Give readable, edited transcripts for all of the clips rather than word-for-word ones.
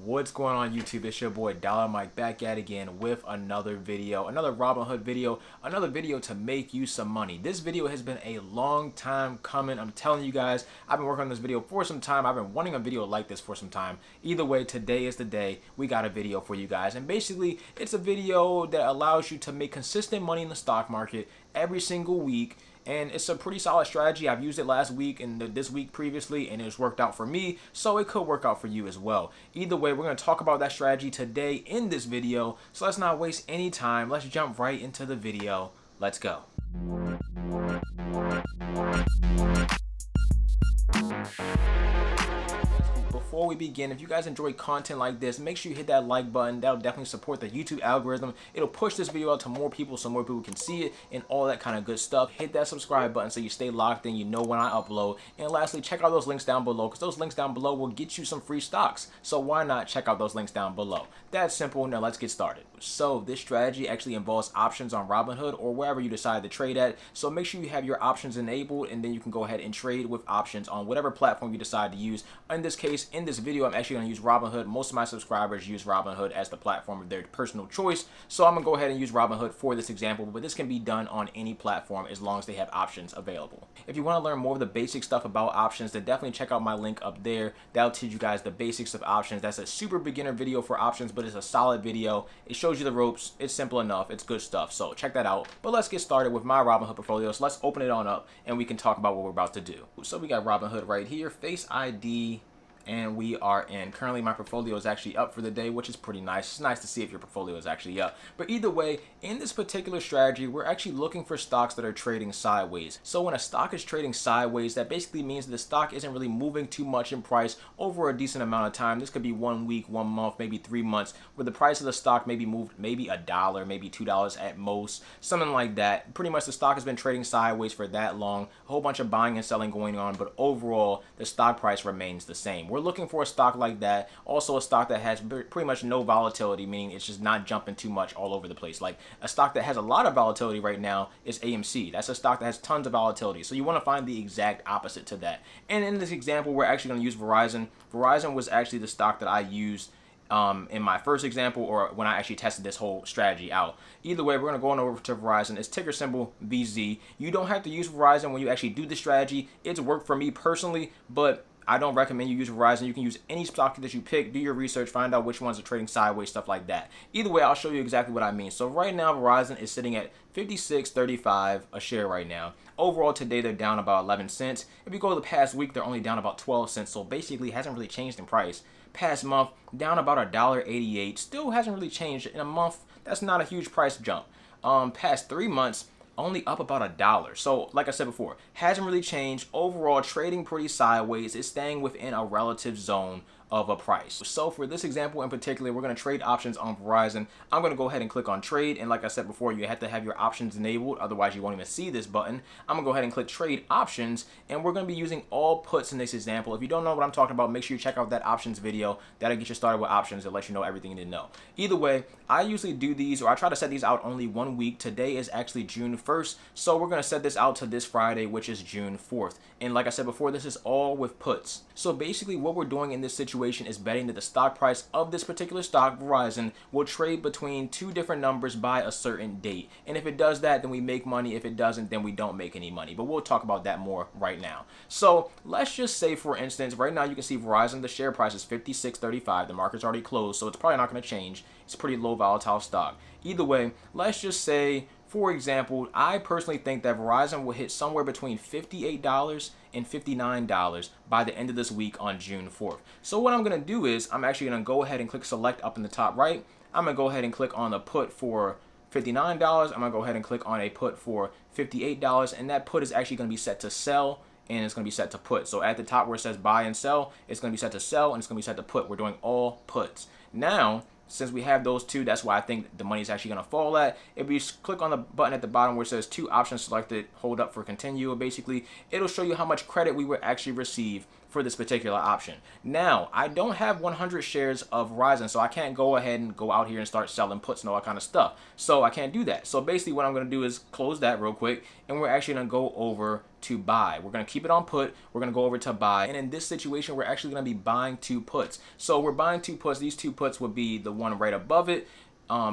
What's going on YouTube? It's your boy Dollar Mike back at again with another video, another Robinhood video, another video to make you some money. This video has been a long time coming. I'm telling you guys, I've been working on this video for some time. I've been wanting a video like this for some time. Either way, today is the day. We got a video for you guys. And basically, it's a video that allows you to make consistent money in the stock market every single week. And it's a pretty solid strategy. I've used it last week and this week previously, and it's worked out for me, so it could work out for you as well. Either way, we're going to talk about that strategy today in this video, so let's not waste any time. Let's jump right into the video. Let's go. Before we begin, if you guys enjoy content like this, make sure you hit that like button. That'll definitely support the YouTube algorithm. It'll push this video out to more people so more people can see it and all that kind of good stuff. Hit that subscribe button so you stay locked in, you know when I upload. And lastly, check out those links down below, because those links down below will get you some free stocks. So why not check out those links down below? That's simple. Now let's get started. So this strategy actually involves options on Robinhood or wherever you decide to trade at. So make sure you have your options enabled, and then you can go ahead and trade with options on whatever platform you decide to use. In this case, in this video, I'm actually going to use Robinhood. Most of my subscribers use Robinhood as the platform of their personal choice. So I'm going to go ahead and use Robinhood for this example, but this can be done on any platform as long as they have options available. If you want to learn more of the basic stuff about options, then definitely check out my link up there. That'll teach you guys the basics of options. That's a super beginner video for options, but it's a solid video. It shows you the ropes. It's simple enough. It's good stuff. So check that out. But let's get started with my Robinhood portfolio. So let's open it on up and we can talk about what we're about to do. So we got Robinhood right here, Face ID, and we are in. Currently my portfolio is actually up for the day, which is pretty nice. It's nice to see if your portfolio is actually up. But either way, in this particular strategy, we're actually looking for stocks that are trading sideways. So when a stock is trading sideways, that basically means that the stock isn't really moving too much in price over a decent amount of time. This could be 1 week, 1 month, maybe 3 months, where the price of the stock maybe moved maybe $1, maybe $2 at most, something like that. Pretty much the stock has been trading sideways for that long, a whole bunch of buying and selling going on, but overall the stock price remains the same. We're looking for a stock like that. Also a stock that has pretty much no volatility, meaning it's just not jumping too much all over the place. Like a stock that has a lot of volatility right now is AMC. That's a stock that has tons of volatility. So you want to find the exact opposite to that. And in this example, we're actually going to use Verizon. Verizon was actually the stock that I used in my first example, or when I actually tested this whole strategy out. Either way, we're going to go on over to Verizon. It's ticker symbol VZ. You don't have to use Verizon when you actually do the strategy. It's worked for me personally, but I don't recommend you use Verizon. You can use any stock that you pick, do your research, find out which ones are trading sideways, stuff like that. Either way, I'll show you exactly what I mean. So right now, Verizon is sitting at $56.35 a share right now. Overall, today they're down about 11 cents. If you go to the past week, they're only down about 12 cents. So basically, it hasn't really changed in price. Past month, down about $1.88. Still hasn't really changed in a month. That's not a huge price jump. Past 3 months, only up about $1. So like I said before, hasn't really changed. Overall, trading pretty sideways. It's staying within a relative zone of a price. So for this example in particular, we're going to trade options on Verizon. I'm going to go ahead and click on trade, and like I said before, you have to have your options enabled, otherwise you won't even see this button. I'm going to go ahead and click trade options, and we're going to be using all puts in this example. If you don't know what I'm talking about, make sure you check out that options video. That'll get you started with options and let you know everything you need to know. Either way, I usually do these, or I try to set these out only 1 week. Today is actually June 1st, so we're going to set this out to this Friday, which is June 4th. And like I said before, this is all with puts. So basically what we're doing in this situation is betting that the stock price of this particular stock, Verizon, will trade between two different numbers by a certain date. And if it does that, then we make money. If it doesn't, then we don't make any money. But we'll talk about that more right now. So let's just say, for instance, right now you can see Verizon, the share price is $56.35. The market's already closed, so it's probably not going to change. It's a pretty low volatile stock. Either way, let's just say, for example, I personally think that Verizon will hit somewhere between $58 and $59 by the end of this week on June 4th. So what I'm going to do is I'm actually going to go ahead and click select up in the top right. I'm going to go ahead and click on the put for $59. I'm going to go ahead and click on a put for $58, and that put is actually going to be set to sell, and it's going to be set to put. So at the top where it says buy and sell, it's going to be set to sell, and it's going to be set to put. We're doing all puts. Now, since we have those two, that's why I think the money is actually going to fall at. If you click on the button at the bottom where it says two options selected, hold up for continue, basically, it'll show you how much credit we would actually receive for this particular option. Now, I don't have 100 shares of Verizon, so I can't go ahead and go out here and start selling puts and all that kind of stuff. So I can't do that. So basically what I'm going to do is close that real quick, and we're actually going to go over to buy. We're going to keep it on put. We're going to go over to buy. And in this situation, we're actually going to be buying 2 puts. So we're buying 2 puts. These 2 puts would be the one right above it,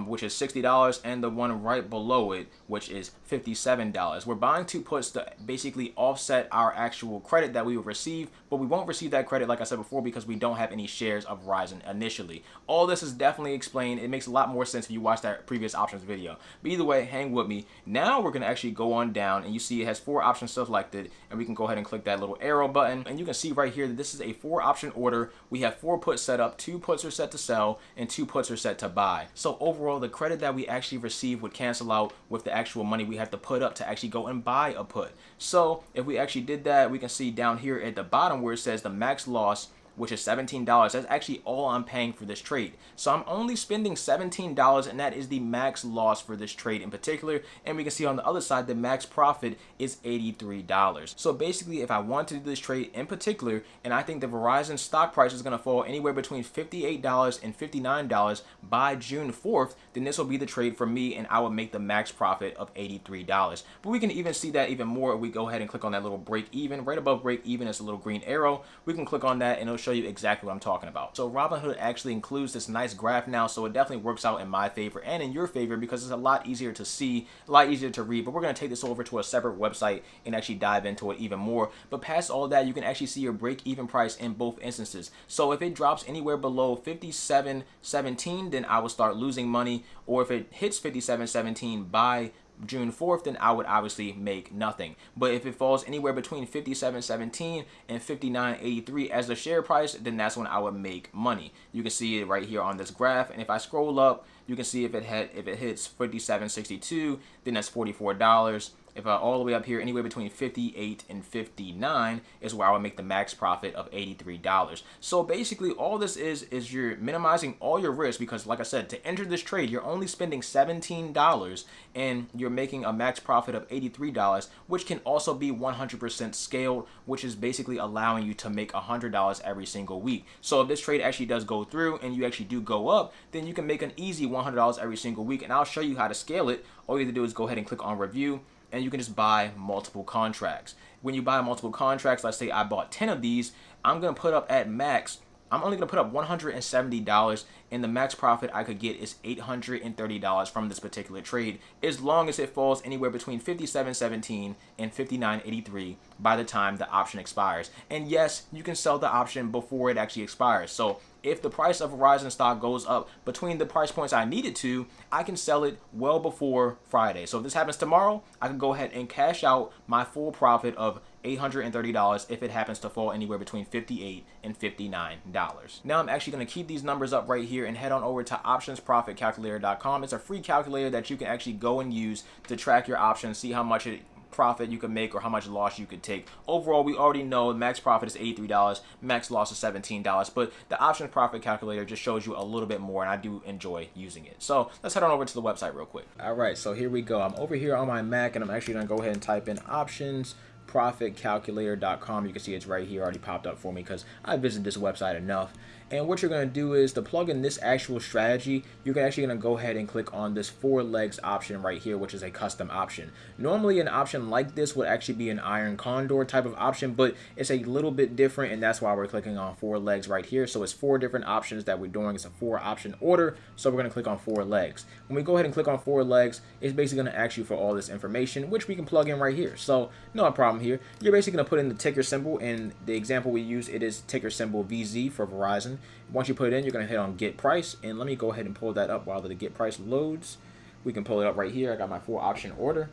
which is $60, and the one right below it, which is $57. We're buying 2 puts to basically offset our actual credit that we will receive, but we won't receive that credit, like I said before, because we don't have any shares of Verizon initially. All this is definitely explained. It makes a lot more sense if you watch that previous options video. But either way, hang with me. Now we're going to actually go on down, and you see it has 4 options selected, and we can go ahead and click that little arrow button, and you can see right here that this is a 4 option order. We have 4 puts set up, 2 puts are set to sell, and 2 puts are set to buy. So overall, the credit that we actually receive would cancel out with the actual money we have to put up to actually go and buy a put. So if we actually did that, we can see down here at the bottom where it says the max loss, which is $17. That's actually all I'm paying for this trade. So I'm only spending $17, and that is the max loss for this trade in particular. And we can see on the other side, the max profit is $83. So basically, if I want to do this trade in particular, and I think the Verizon stock price is going to fall anywhere between $58 and $59 by June 4th, then this will be the trade for me, and I would make the max profit of $83. But we can even see that even more if we go ahead and click on that little break even. Right above break even is a little green arrow. We can click on that, and it'll show you exactly what I'm talking about. So Robinhood actually includes this nice graph now, so it definitely works out in my favor and in your favor because it's a lot easier to see, a lot easier to read. But we're going to take this over to a separate website and actually dive into it even more. But past all that, you can actually see your break-even price in both instances. So if it drops anywhere below 57.17, then I will start losing money, or if it hits 57.17 by June 4th, then I would obviously make nothing. But if it falls anywhere between 57.17 and 59.83 as the share price, then that's when I would make money. You can see it right here on this graph, and if I scroll up, you can see if it hits 57.62, then that's $44. If all the way up here, anywhere between 58 and 59 is where I would make the max profit of $83. So basically, all this is you're minimizing all your risk because, like I said, to enter this trade, you're only spending $17 and you're making a max profit of $83, which can also be 100% scaled, which is basically allowing you to make $100 every single week. So if this trade actually does go through and you actually do go up, then you can make an easy $100 every single week. And I'll show you how to scale it. All you have to do is go ahead and click on review, and you can just buy multiple contracts. When you buy multiple contracts, let's say I bought 10 of these, I'm going to put up at max, I'm only going to put up $170, and the max profit I could get is $830 from this particular trade, as long as it falls anywhere between 57.17 and 59.83 by the time the option expires. And yes, you can sell the option before it actually expires. So if the price of Verizon stock goes up between the price points I need it to, I can sell it well before Friday. So if this happens tomorrow, I can go ahead and cash out my full profit of $830 if it happens to fall anywhere between $58 and $59. Now I'm actually going to keep these numbers up right here and head on over to optionsprofitcalculator.com. It's a free calculator that you can actually go and use to track your options, see how much profit you can make or how much loss you could take. Overall, we already know max profit is $83, max loss is $17, but the options profit calculator just shows you a little bit more, and I do enjoy using it. So let's head on over to the website real quick. All right, so here we go. I'm over here on my Mac, and I'm actually going to go ahead and type in optionsprofitcalculator.com. You can see it's right here, already popped up for me because I visited this website enough. And what you're going to do is to plug in this actual strategy, you're actually going to go ahead and click on this 4 legs option right here, which is a custom option. Normally an option like this would actually be an iron condor type of option, but it's a little bit different, and that's why we're clicking on 4 legs right here. So it's 4 different options that we're doing. It's a 4 option order, so we're going to click on 4 legs. When we go ahead and click on 4 legs, it's basically going to ask you for all this information, which we can plug in right here. So no problem here. You're basically going to put in the ticker symbol, and the example we use, it is ticker symbol VZ for Verizon. Once you put it in, you're going to hit on get price, and let me go ahead and pull that up while the get price loads. We can pull it up right here. I got my 4 option order.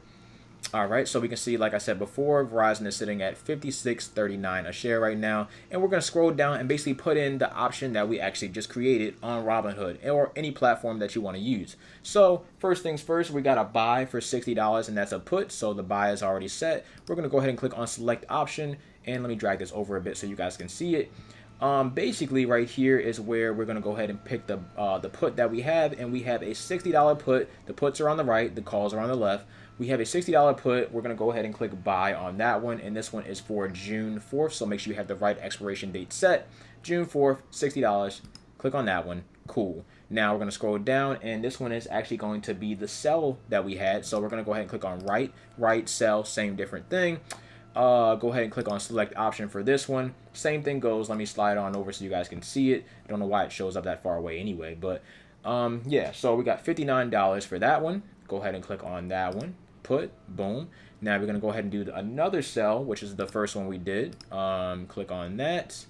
All right, so we can see, like I said before, Verizon is sitting at $56.39 a share right now, and we're going to scroll down and basically put in the option that we actually just created on Robinhood or any platform that you want to use. So first things first, we got a buy for $60, and that's a put, so the buy is already set. We're going to go ahead and click on select option, and let me drag this over a bit so you guys can see it. Basically right here is where we're going to go ahead and pick the put that we have, and we have a $60 put. The puts are on the right, the calls are on the left. We have a $60 put. We're going to go ahead and click buy on that one, and this one is for June 4th, so make sure you have the right expiration date set. June 4th, $60. Click on that one. Cool. Now we're going to scroll down, and this one is actually going to be the sell that we had, so we're going to go ahead and click on right, sell, same different thing. Go ahead and click on select option for this one. Same thing goes. Let me slide on over so you guys can see it. I don't know why it shows up that far away anyway, but yeah, so we got $59 for that one. Go ahead and click on that one. Put, boom. Now we're going to go ahead and do another sell, which is the first one we did. Click on that.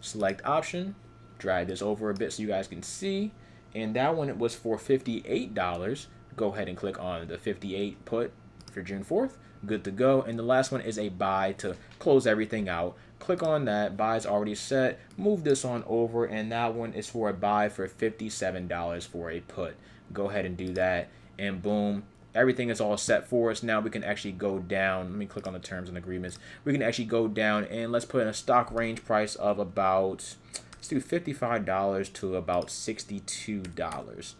Select option. Drag this over a bit so you guys can see. And that one was for $58. Go ahead and click on the 58 put for June 4th. Good to go. And the last one is a buy to close everything out. Click on that. Buy is already set. Move this on over, and that one is for a buy for $57 for a put. Go ahead and do that, and boom, everything is all set for us. Now we can actually go down. Let me click on the terms and agreements. We can actually go down, and let's put in a stock range price of about, let's do $55 to about $62.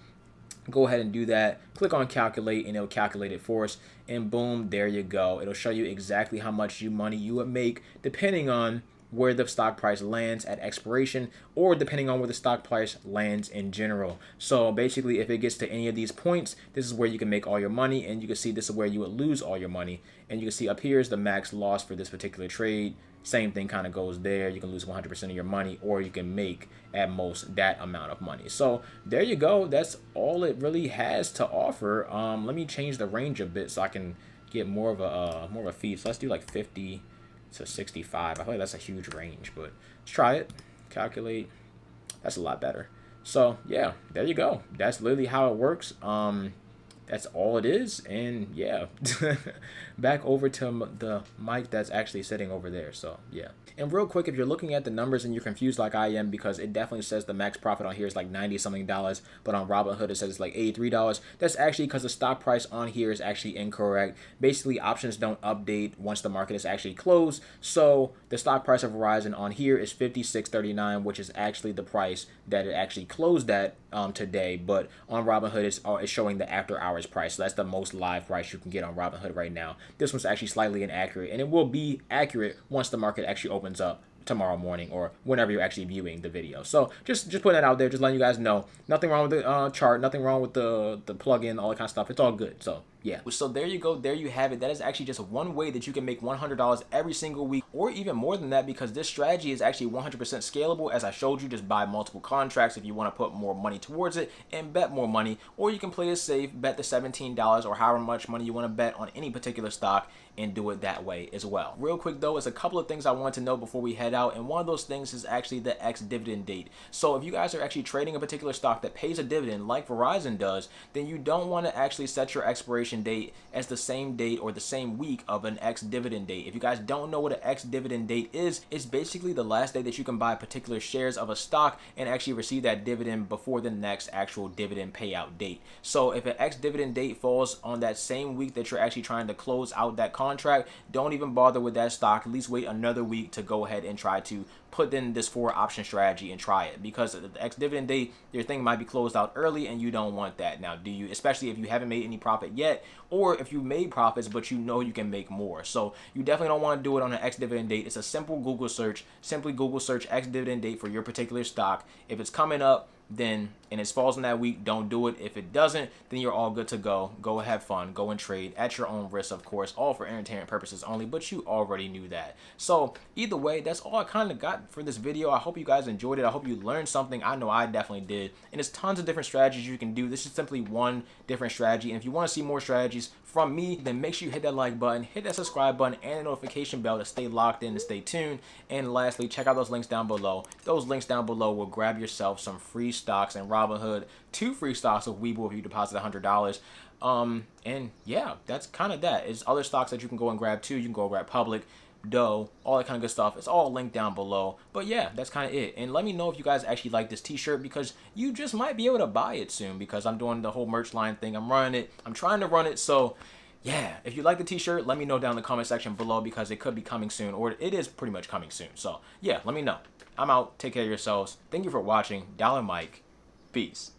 Go ahead and do that. Click on calculate, and it'll calculate it for us, and boom, there you go. It'll show you exactly how much money you would make depending on where the stock price lands at expiration, or depending on where the stock price lands in general. So basically, if it gets to any of these points, this is where you can make all your money, and you can see this is where you would lose all your money. And you can see up here is the max loss for this particular trade. Same thing kind of goes there. You can lose 100% of your money, or you can make at most that amount of money. So there you go. That's all it really has to offer. Let me change the range a bit so I can get more of a feed. So let's do like 50 to 65. I feel like that's a huge range, but let's try it. Calculate. That's a lot better. So yeah, there you go. That's literally how it works. That's all it is. And yeah, back over to the mic that's actually sitting over there. So yeah. And real quick, if you're looking at the numbers and you're confused like I am, because it definitely says the max profit on here is like 90 something dollars, but on Robinhood it says it's like $83. That's actually because the stock price on here is actually incorrect. Basically, options don't update once the market is actually closed. So the stock price of Verizon on here is $56.39, which is actually the price that it actually closed at today. But on Robinhood, it's showing the after hours price. So that's the most live price you can get on Robinhood right now. This one's actually slightly inaccurate, and it will be accurate once the market actually opens up tomorrow morning or whenever you're actually viewing the video. So just putting that out there, just letting you guys know. Nothing wrong with the chart, nothing wrong with the plugin, all that kind of stuff. It's all good. So yeah. So there you go. There you have it. That is actually just one way that you can make $100 every single week, or even more than that, because this strategy is actually 100% scalable. As I showed you, just buy multiple contracts if you want to put more money towards it and bet more money, or you can play it safe, bet the $17 or however much money you want to bet on any particular stock and do it that way as well. Real quick though, is a couple of things I want to know before we head out, and one of those things is actually the ex-dividend date. So if you guys are actually trading a particular stock that pays a dividend like Verizon does, then you don't want to actually set your expiration date as the same date or the same week of an ex-dividend date. If you guys don't know what an ex-dividend date is, it's basically the last day that you can buy particular shares of a stock and actually receive that dividend before the next actual dividend payout date. So if an ex-dividend date falls on that same week that you're actually trying to close out that contract, don't even bother with that stock. At least wait another week to go ahead and try to put in this 4 option strategy and try it, because the ex-dividend date, your thing might be closed out early and you don't want that. Now, do you? Especially if you haven't made any profit yet, or if you made profits but you know you can make more. So you definitely don't want to do it on an ex-dividend date. It's a simple Google search. Simply Google search ex-dividend date for your particular stock. If it's coming up, then and it falls in that week, don't do it. If it doesn't, then you're all good to go. Go have fun, go and trade at your own risk, of course, all for entertainment purposes only, but you already knew that. So either way, that's all I kind of got for this video. I hope you guys enjoyed it. I hope you learned something. I know I definitely did. And there's tons of different strategies you can do. This is simply one different strategy. And if you want to see more strategies from me, then make sure you hit that like button, hit that subscribe button, and the notification bell to stay locked in and stay tuned. And lastly, check out those links down below. Those links down below will grab yourself some free stocks in Robinhood, 2 free stocks of Webull if you deposit $100. And yeah, that's kind of that. There's other stocks that you can go and grab too. You can go grab Public, Doe, all that kind of good stuff. It's all linked down below. But yeah, that's kind of it. And let me know if you guys actually like this t-shirt, because you just might be able to buy it soon, because I'm doing the whole merch line thing. I'm running it. I'm trying to run it. So yeah, if you like the t-shirt, let me know down in the comment section below because it could be coming soon, or it is pretty much coming soon. So yeah, let me know. I'm out. Take care of yourselves. Thank you for watching. Dollar Mike. Peace.